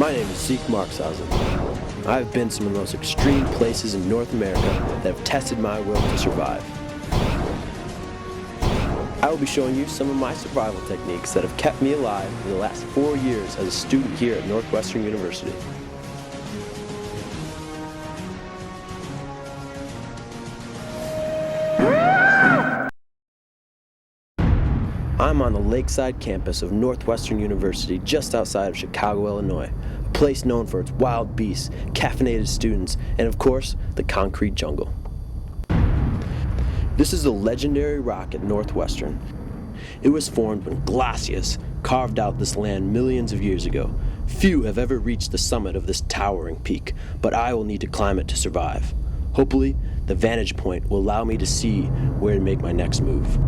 My name is Zeke Markshausen. I've been to some of the most extreme places in North America that have tested my will to survive. I will be showing you some of my survival techniques that have kept me alive for the last 4 years as a student here at Northwestern University. I'm on the lakeside campus of Northwestern University just outside of Chicago, Illinois, a place known for its wild beasts, caffeinated students, and of course, the concrete jungle. This is the legendary rock at Northwestern. It was formed when glaciers carved out this land millions of years ago. Few have ever reached the summit of this towering peak, but I will need to climb it to survive. Hopefully, the vantage point will allow me to see where to make my next move.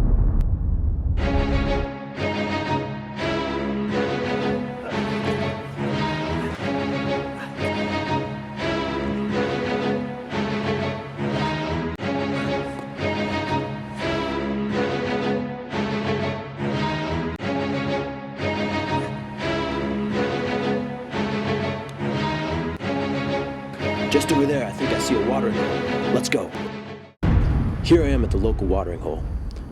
Just over there, I think I see a watering hole. Let's go. Here I am at the local watering hole.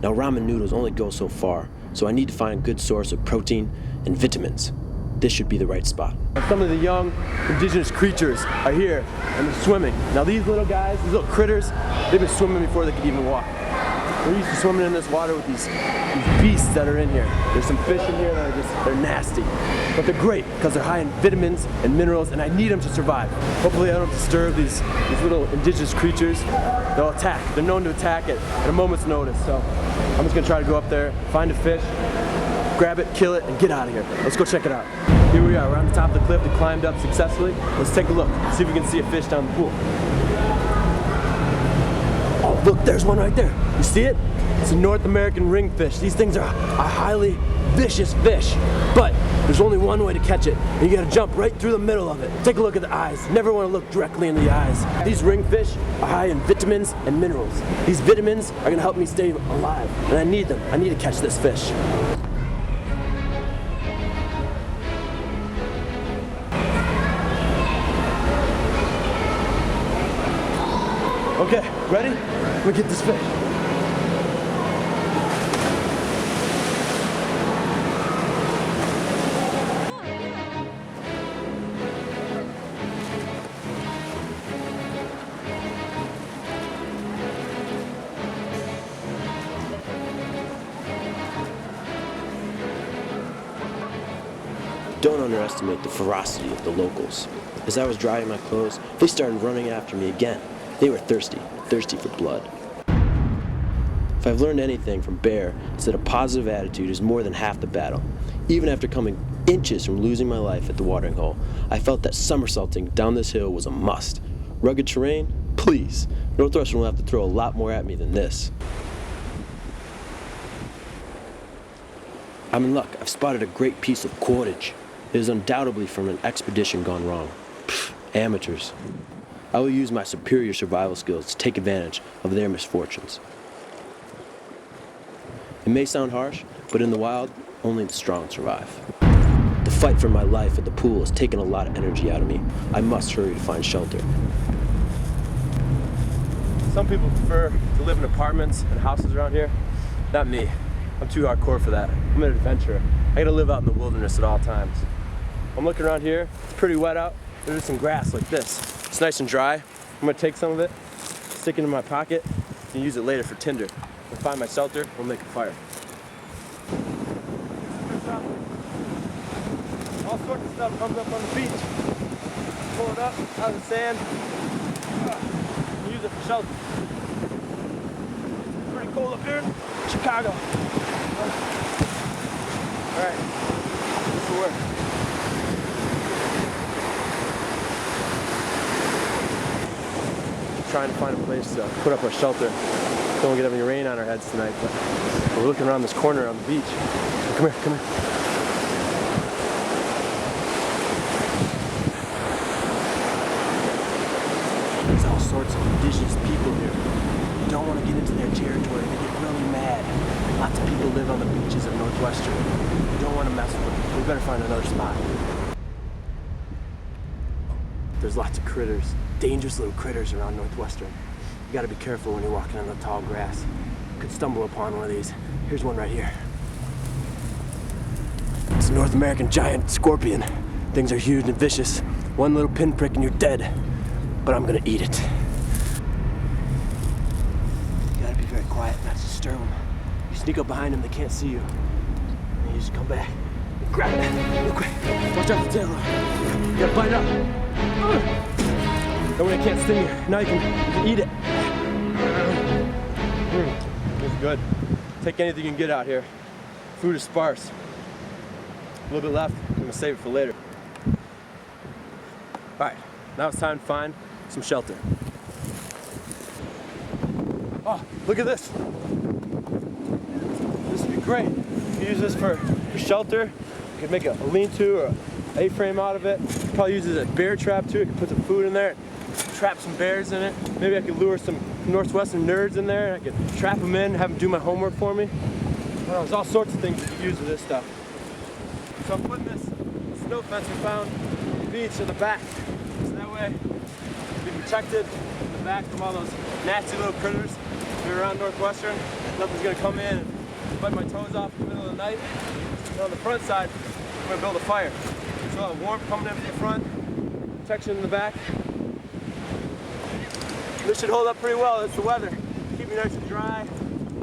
Now ramen noodles only go so far, so I need to find a good source of protein and vitamins. This should be the right spot. Some of the young indigenous creatures are here and they're swimming. Now these little guys, these little critters, they've been swimming before they could even walk. We're used to swimming in this water with these beasts that are in here. There's some fish in here that are they're nasty. But they're great because they're high in vitamins and minerals and I need them to survive. Hopefully I don't disturb these little indigenous creatures. They'll attack. They're known to attack at a moment's notice. So I'm just gonna try to go up there, find a fish, grab it, kill it, and get out of here. Let's go check it out. Here we are, we're on the top of the cliff. We climbed up successfully. Let's take a look, see if we can see a fish down the pool. Oh, look, there's one right there. You see it? It's a North American ringfish. These things are a highly vicious fish, but there's only one way to catch it, and you gotta jump right through the middle of it. Take a look at the eyes. Never wanna look directly in the eyes. These ringfish are high in vitamins and minerals. These vitamins are gonna help me stay alive, and I need them. I need to catch this fish. Okay, ready? Let me get this fish. Don't underestimate the ferocity of the locals. As I was drying my clothes, they started running after me again. They were thirsty for blood. If I've learned anything from Bear, it's that a positive attitude is more than half the battle. Even after coming inches from losing my life at the watering hole, I felt that somersaulting down this hill was a must. Rugged terrain? Please. Northwestern will have to throw a lot more at me than this. I'm in luck. I've spotted a great piece of cordage. It is undoubtedly from an expedition gone wrong. Pfft, amateurs. I will use my superior survival skills to take advantage of their misfortunes. It may sound harsh, but in the wild, only the strong survive. The fight for my life at the pool has taken a lot of energy out of me. I must hurry to find shelter. Some people prefer to live in apartments and houses around here. Not me. I'm too hardcore for that. I'm an adventurer. I gotta live out in the wilderness at all times. I'm looking around here. It's pretty wet out. There's some grass like this. It's nice and dry. I'm gonna take some of it, stick it in my pocket, and use it later for tinder. We'll find my shelter, we'll make a fire. All sorts of stuff comes up on the beach. Pull it up out of the sand, and use it for shelter. It's pretty cold up here in Chicago. All right, this will work. Trying to find a place to put up our shelter. Don't want to get any rain on our heads tonight, but we're looking around this corner on the beach. Come here, come here. There's all sorts of indigenous people here. You don't want to get into their territory. They get really mad. Lots of people live on the beaches of Northwestern. You don't want to mess with them. We better find another spot. There's lots of critters, dangerous little critters around Northwestern. You gotta be careful when you're walking on the tall grass. You could stumble upon one of these. Here's one right here. It's a North American giant scorpion. Things are huge and vicious. One little pinprick and you're dead. But I'm gonna eat it. You gotta be very quiet, not to disturb them. You sneak up behind them, they can't see you. And you just come back and grab it real quick. Watch out for the tail. You gotta bite up. That way it can't sting you. Now you can eat it. It's good. Take anything you can get out here. Food is sparse. A little bit left. I'm gonna save it for later. All right, now it's time to find some shelter. Oh, look at this. This would be great. You could use this for shelter. You could make a lean-to or an A-frame out of it. You could probably use it as a bear trap too. You could put some food in there, trap some bears in it. Maybe I could lure some Northwestern nerds in there. I could trap them in, have them do my homework for me. Well, there's all sorts of things you could use with this stuff. So I'm putting this snow fence we found on the beach in the back. So that way be protected in the back from all those nasty little critters. If you're around Northwestern, nothing's gonna come in and bite my toes off in the middle of the night. And on the front side, I'm gonna build a fire. So I'll have warmth coming in from the front, protection in the back. This should hold up pretty well. It's the weather. Keep me nice and dry.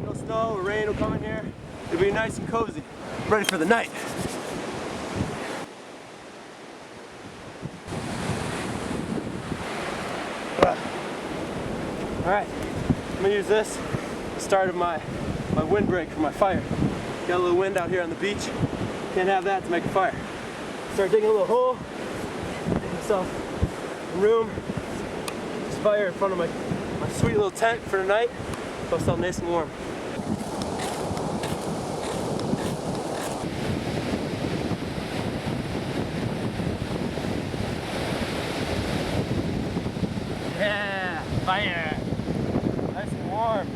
No snow or rain will come in here. It'll be nice and cozy. I'm ready for the night. All right, I'm gonna use this as the start of my windbreak for my fire. Got a little wind out here on the beach. Can't have that to make a fire. Start digging a little hole, make myself some room. This fire in front of my sweet little tent for tonight. So I'll stay nice and warm. Yeah, fire. Nice and warm.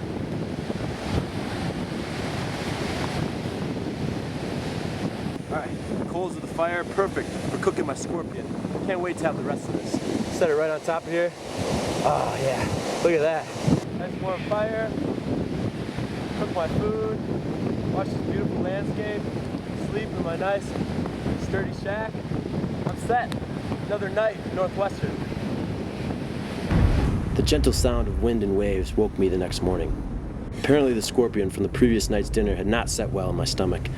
Alright, the coals of the fire, perfect for cooking my scorpion. Can't wait to have the rest of this. Set it right on top of here. Oh yeah, look at that. Nice warm fire. Cook my food. Watch this beautiful landscape. Sleep in my nice sturdy shack. I'm set. Another night in Northwestern. The gentle sound of wind and waves woke me the next morning. Apparently the scorpion from the previous night's dinner had not set well in my stomach.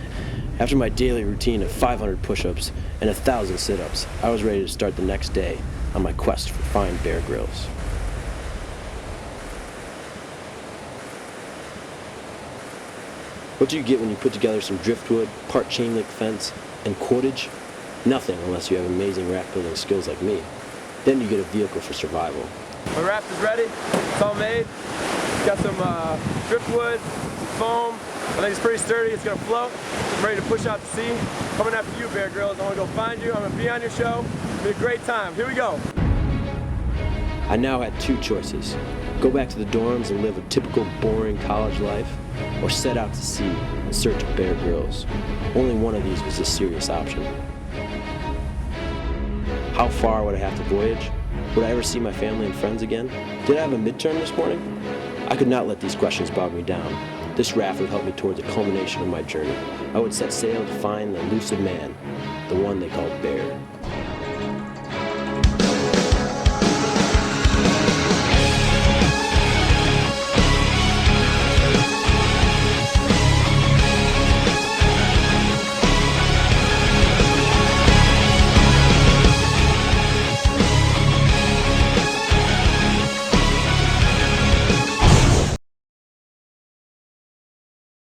After my daily routine of 500 push-ups and 1,000 sit-ups, I was ready to start the next day on my quest for fine Bear Grylls. What do you get when you put together some driftwood, part chain link fence, and cordage? Nothing unless you have amazing raft building skills like me. Then you get a vehicle for survival. My raft is ready. It's all made. It's got some driftwood, some foam. I think it's pretty sturdy. It's gonna float. I'm ready to push out to sea. Coming after you, Bear Grylls. I want to go find you. I'm gonna be on your show. It'll be a great time. Here we go. I now had two choices. Go back to the dorms and live a typical boring college life, or set out to sea in search of Bear Grylls. Only one of these was a serious option. How far would I have to voyage? Would I ever see my family and friends again? Did I have a midterm this morning? I could not let these questions bog me down. This raft would help me towards the culmination of my journey. I would set sail to find the elusive man, the one they called Bear.